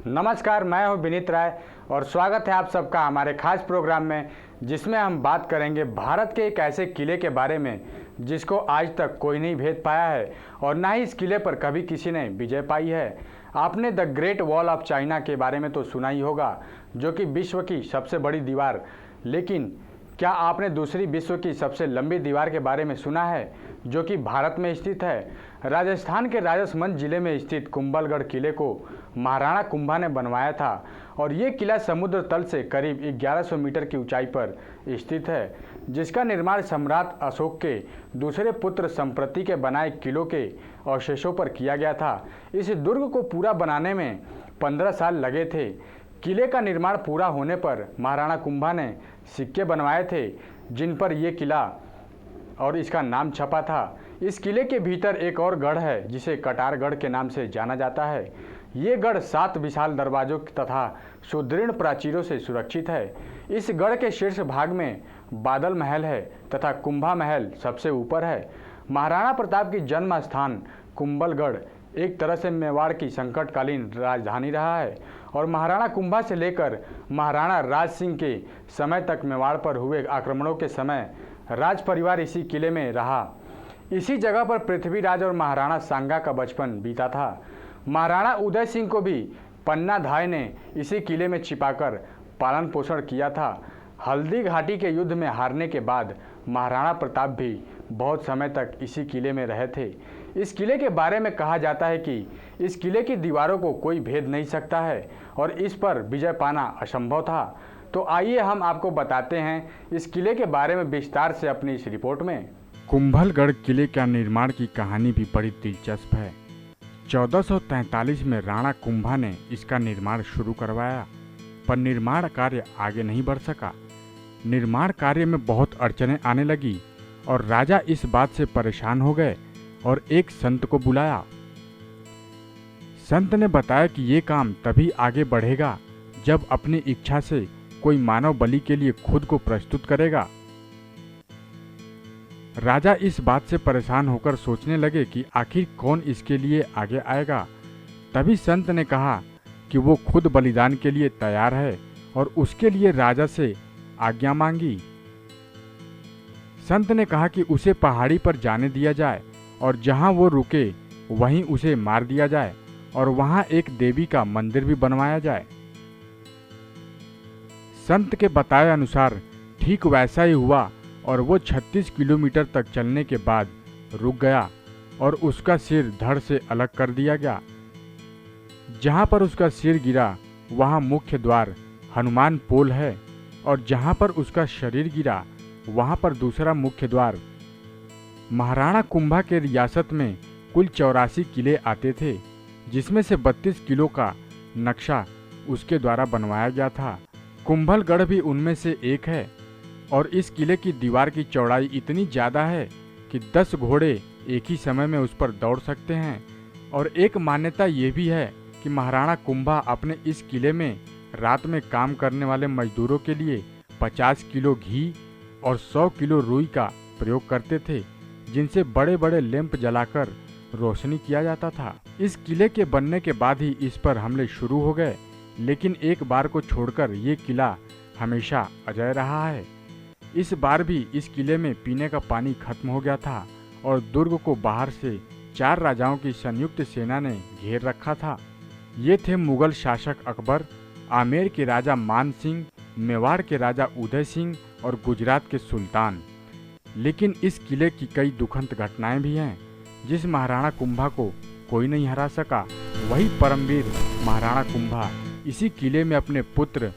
नमस्कार, मैं हूं विनीत राय और स्वागत है आप सबका हमारे खास प्रोग्राम में, जिसमें हम बात करेंगे भारत के एक ऐसे किले के बारे में जिसको आज तक कोई नहीं भेद पाया है और ना ही इस किले पर कभी किसी ने विजय पाई है। आपने the great wall of China के बारे में तो सुना ही होगा, जो कि विश्व की सबसे बड़ी दीवार, लेकिन क्या आपने दूसरी विश्व की सबसे लंबी दीवार के बारे में सुना है, जो कि भारत में स्थित है? राजस्थान के राजसमंद जिले में स्थित कुंभलगढ़ किले को महाराणा कुंभा ने बनवाया था और ये किला समुद्र तल से करीब 1100 मीटर की ऊंचाई पर स्थित है, जिसका निर्माण सम्राट अशोक के दूसरे पुत्र संप्रति के बनाए किलों के अवशेषों पर किया गया था। इस दुर्ग को पूरा बनाने में 15 साल लगे थे। किले का निर्माण पूरा होने पर महाराणा कुंभा ने सिक्के बनवाए थे, जिन पर यह किला और इसका नाम छपा था। इस किले के भीतर एक और गढ़ है जिसे कटारगढ़ के नाम से जाना जाता है। ये गढ़ 7 विशाल दरवाजों तथा सुदृढ़ प्राचीरों से सुरक्षित है। इस गढ़ के शीर्ष भाग में बादल महल है तथा कुंभा महल सबसे ऊपर है। महाराणा प्रताप की जन्म स्थान कुंभलगढ़ एक तरह से मेवाड़ की संकटकालीन राजधानी रहा है और महाराणा कुंभा से लेकर महाराणा राज सिंह के समय तक मेवाड़ पर हुए आक्रमणों के समय राज परिवार इसी किले में रहा। इसी जगह पर पृथ्वीराज और महाराणा सांगा का बचपन बीता था। महाराणा उदय सिंह को भी पन्ना धाय ने इसी किले में छिपाकर पालन पोषण किया था। हल्दी घाटी के युद्ध में हारने के बाद महाराणा प्रताप भी बहुत समय तक इसी किले में रहे थे। इस किले के बारे में कहा जाता है कि इस किले की दीवारों को कोई भेद नहीं सकता है और इस पर विजय पाना असंभव था। तो आइए हम आपको बताते हैं इस किले के बारे में विस्तार से अपनी इस रिपोर्ट में। कुंभलगढ़ किले का निर्माण की कहानी भी बड़ी दिलचस्प है। 1443 में राणा कुंभा ने इसका निर्माण शुरू करवाया, पर निर्माण कार्य आगे नहीं बढ़ सका। निर्माण कार्य में बहुत अड़चनें आने लगी और राजा इस बात से परेशान हो गए और एक संत को बुलाया। संत ने बताया कि ये काम तभी आगे बढ़ेगा जब अपनी इच्छा से कोई मानव बलि के लिए खुद को प्रस्तुत करेगा। राजा इस बात से परेशान होकर सोचने लगे कि आखिर कौन इसके लिए आगे आएगा। तभी संत ने कहा कि वो खुद बलिदान के लिए तैयार है और उसके लिए राजा से आज्ञा मांगी। संत ने कहा कि उसे पहाड़ी पर जाने दिया जाए और जहां वो रुके वहीं उसे मार दिया जाए और वहां एक देवी का मंदिर भी बनवाया जाए। संत के बताए अनुसार ठीक वैसा ही हुआ और वो 36 किलोमीटर तक चलने के बाद रुक गया और उसका सिर धड़ से अलग कर दिया गया। जहां पर उसका सिर गिरा वहां मुख्य द्वार हनुमान पोल है और जहां पर उसका शरीर गिरा वहां पर दूसरा मुख्य द्वार। महाराणा कुंभा के रियासत में कुल 84 किले आते थे, जिसमें से 32 किलों का नक्शा उसके द्वारा बनवाया गया था। कुंभलगढ़ भी उनमें से एक है और इस किले की दीवार की चौड़ाई इतनी ज़्यादा है कि 10 घोड़े एक ही समय में उस पर दौड़ सकते हैं। और एक मान्यता ये भी है कि महाराणा कुंभा अपने इस किले में रात में काम करने वाले मजदूरों के लिए 50 किलो घी और 100 किलो रुई का प्रयोग करते थे, जिनसे बड़े बड़े लैंप जलाकर रोशनी किया जाता था। इस किले के बनने के बाद ही इस पर हमले शुरू हो गए, लेकिन एक बार को छोड़कर ये किला हमेशा अजय रहा है। इस बार भी इस किले में पीने का पानी खत्म हो गया था और दुर्ग को बाहर से 4 राजाओं की संयुक्त सेना ने घेर रखा था। ये थे मुगल शासक अकबर, आमेर के राजा मान सिंह, मेवाड़ के राजा उदय सिंह और गुजरात के सुल्तान। लेकिन इस किले की कई दुखद घटनाएं भी हैं। जिस महाराणा कुंभा को कोई नहीं हरा सका, वही परमवीर महाराणा कुंभा इसी किले में अपने पुत्र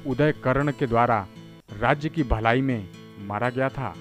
उदय कर्ण के द्वारा राज्य की भलाई में मारा गया था।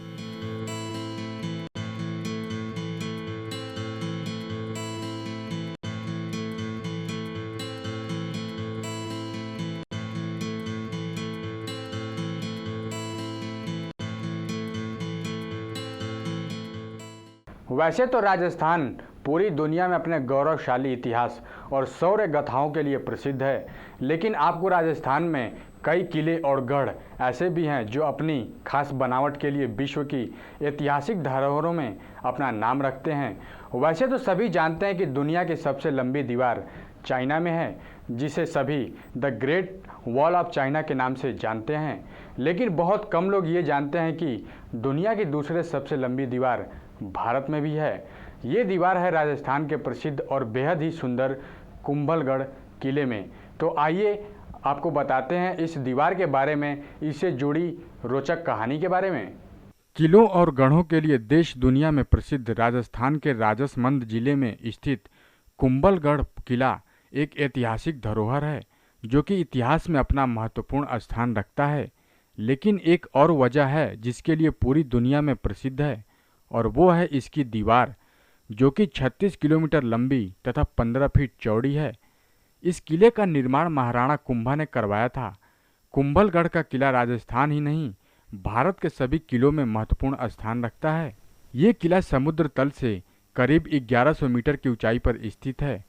वैसे तो राजस्थान पूरी दुनिया में अपने गौरवशाली इतिहास और शौर्य गाथाओं के लिए प्रसिद्ध है, लेकिन आपको राजस्थान में कई किले और गढ़ ऐसे भी हैं जो अपनी खास बनावट के लिए विश्व की ऐतिहासिक धरोहरों में अपना नाम रखते हैं। वैसे तो सभी जानते हैं कि दुनिया की सबसे लंबी दीवार चाइना में है, जिसे सभी the great wall of China के नाम से जानते हैं। लेकिन बहुत कम लोग ये जानते हैं कि दुनिया की दूसरे सबसे लंबी दीवार भारत में भी है। ये दीवार है राजस्थान के प्रसिद्ध और बेहद ही सुंदर कुंभलगढ़ किले में। तो आइए आपको बताते हैं इस दीवार के बारे में, इससे जुड़ी रोचक कहानी के बारे में। किलों और गढ़ों के लिए देश दुनिया में प्रसिद्ध राजस्थान के राजसमंद जिले में स्थित कुंभलगढ़ किला एक ऐतिहासिक धरोहर है जो कि इतिहास में अपना महत्वपूर्ण स्थान रखता है। लेकिन एक और वजह है जिसके लिए पूरी दुनिया में प्रसिद्ध है, और वो है इसकी दीवार जो कि 36 किलोमीटर लंबी तथा 15 फीट चौड़ी है। इस किले का निर्माण महाराणा कुंभा ने करवाया था। कुंभलगढ़ का किला राजस्थान ही नहीं, भारत के सभी किलों में महत्वपूर्ण स्थान रखता है। ये किला समुद्र तल से करीब 1100 मीटर की ऊंचाई पर स्थित है।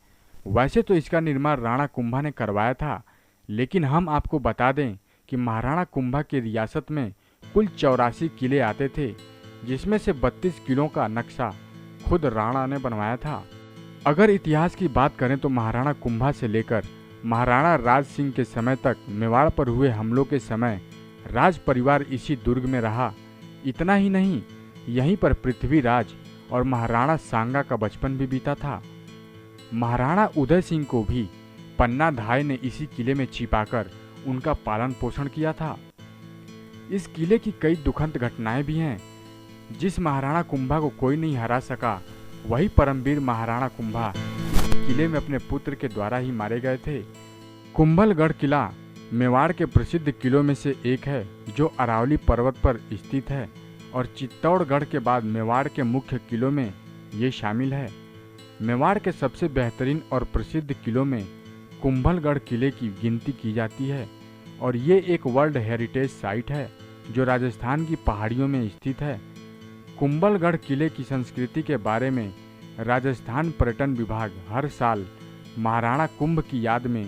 वैसे तो इसका निर्माण राणा कुंभा ने करवाया था, लेकिन हम आपको बता दें कि महाराणा कुंभा की रियासत में कुल 84 किले आते थे, जिसमें से 32 किलों का नक्शा खुद राणा ने बनवाया था। अगर इतिहास की बात करें तो महाराणा कुंभा से लेकर महाराणा राज सिंह के समय तक मेवाड़ पर हुए हमलों के समय राज परिवार इसी दुर्ग में रहा। इतना ही नहीं, यहीं पर पृथ्वीराज और महाराणा सांगा का बचपन भी बीता था। महाराणा उदय सिंह को भी पन्ना धाय ने इसी किले में छिपाकर उनका पालन पोषण किया था। इस किले की कई दुखद घटनाएं भी हैं। जिस महाराणा कुंभा को कोई नहीं हरा सका, वही परमवीर महाराणा कुंभा किले में अपने पुत्र के द्वारा ही मारे गए थे। कुंभलगढ़ किला मेवाड़ के प्रसिद्ध किलों में से एक है जो अरावली पर्वत पर स्थित है, और चित्तौड़गढ़ के बाद मेवाड़ के मुख्य किलों में ये शामिल है। मेवाड़ के सबसे बेहतरीन और प्रसिद्ध किलों में कुंभलगढ़ किले की गिनती की जाती है, और ये एक वर्ल्ड हेरिटेज साइट है जो राजस्थान की पहाड़ियों में स्थित है। कुंभलगढ़ किले की संस्कृति के बारे में राजस्थान पर्यटन विभाग हर साल महाराणा कुंभ की याद में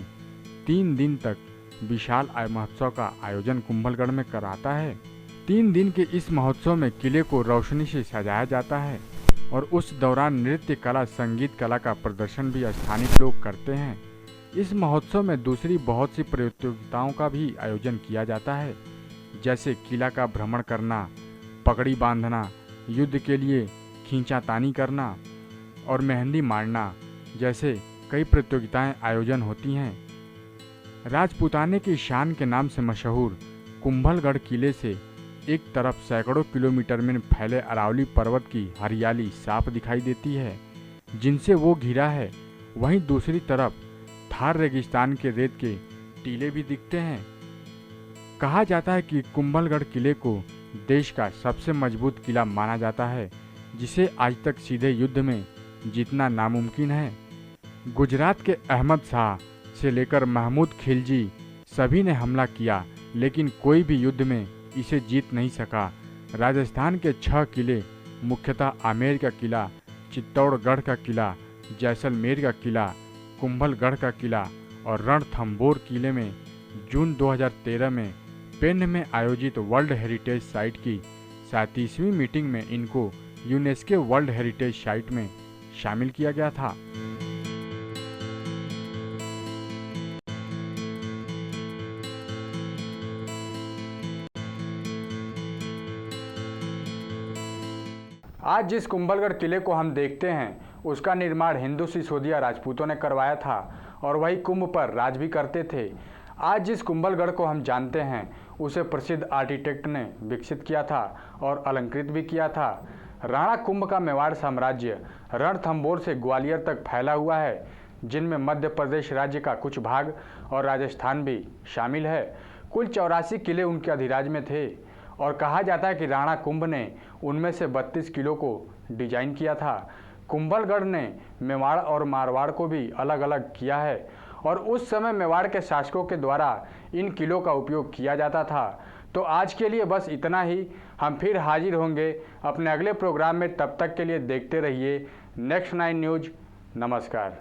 3 दिन तक विशाल महोत्सव का आयोजन कुंभलगढ़ में कराता है। 3 दिन के इस महोत्सव में किले को रोशनी से सजाया जाता है, और उस दौरान नृत्य कला, संगीत कला का प्रदर्शन भी स्थानीय लोग करते हैं। इस महोत्सव में दूसरी बहुत सी प्रतियोगिताओं का भी आयोजन किया जाता है, जैसे किला का भ्रमण करना, पगड़ी बांधना, युद्ध के लिए खींचातानी करना और मेहंदी मारना जैसे कई प्रतियोगिताएं आयोजन होती हैं। राजपूताने की शान के नाम से मशहूर कुंभलगढ़ किले से एक तरफ सैकड़ों किलोमीटर में फैले अरावली पर्वत की हरियाली साफ दिखाई देती है, जिनसे वो घिरा है। वहीं दूसरी तरफ थार रेगिस्तान के रेत के टीले भी दिखते हैं। कहा जाता है कि कुंभलगढ़ किले को देश का सबसे मजबूत किला माना जाता है, जिसे आज तक सीधे युद्ध में जीतना नामुमकिन है। गुजरात के अहमद शाह से लेकर महमूद खिलजी सभी ने हमला किया, लेकिन कोई भी युद्ध में इसे जीत नहीं सका। राजस्थान के 6 किले मुख्यतः आमेर का किला, चित्तौड़गढ़ का किला, जैसलमेर का किला, कुंभलगढ़ का किला और रणथंभौर किले में जून 2013 में पेन में आयोजित वर्ल्ड हेरिटेज साइट की 37वीं मीटिंग में इनको यूनेस्को वर्ल्ड हेरिटेज साइट में शामिल किया गया था। आज जिस कुंभलगढ़ किले को हम देखते हैं, उसका निर्माण हिंदू सिसोदिया राजपूतों ने करवाया था, और वही कुंभ पर राज भी करते थे। आज जिस कुंभलगढ़ को हम जानते हैं, उसे प्रसिद्ध आर्किटेक्ट ने विकसित किया था और अलंकृत भी किया था। राणा कुंभ का मेवाड़ साम्राज्य रणथंभौर से ग्वालियर तक फैला हुआ है, जिनमें मध्य प्रदेश राज्य का कुछ भाग और राजस्थान भी शामिल है। कुल 84 किले उनके अधिराज में थे, और कहा जाता है कि राणा कुंभ ने उनमें से 32 किलों को डिजाइन किया था। कुंभलगढ़ ने मेवाड़ और मारवाड़ को भी अलग अलग किया है, और उस समय मेवाड़ के शासकों के द्वारा इन किलों का उपयोग किया जाता था। तो आज के लिए बस इतना ही। हम फिर हाजिर होंगे अपने अगले प्रोग्राम में। तब तक के लिए देखते रहिए नेक्स्ट 9 न्यूज़। नमस्कार।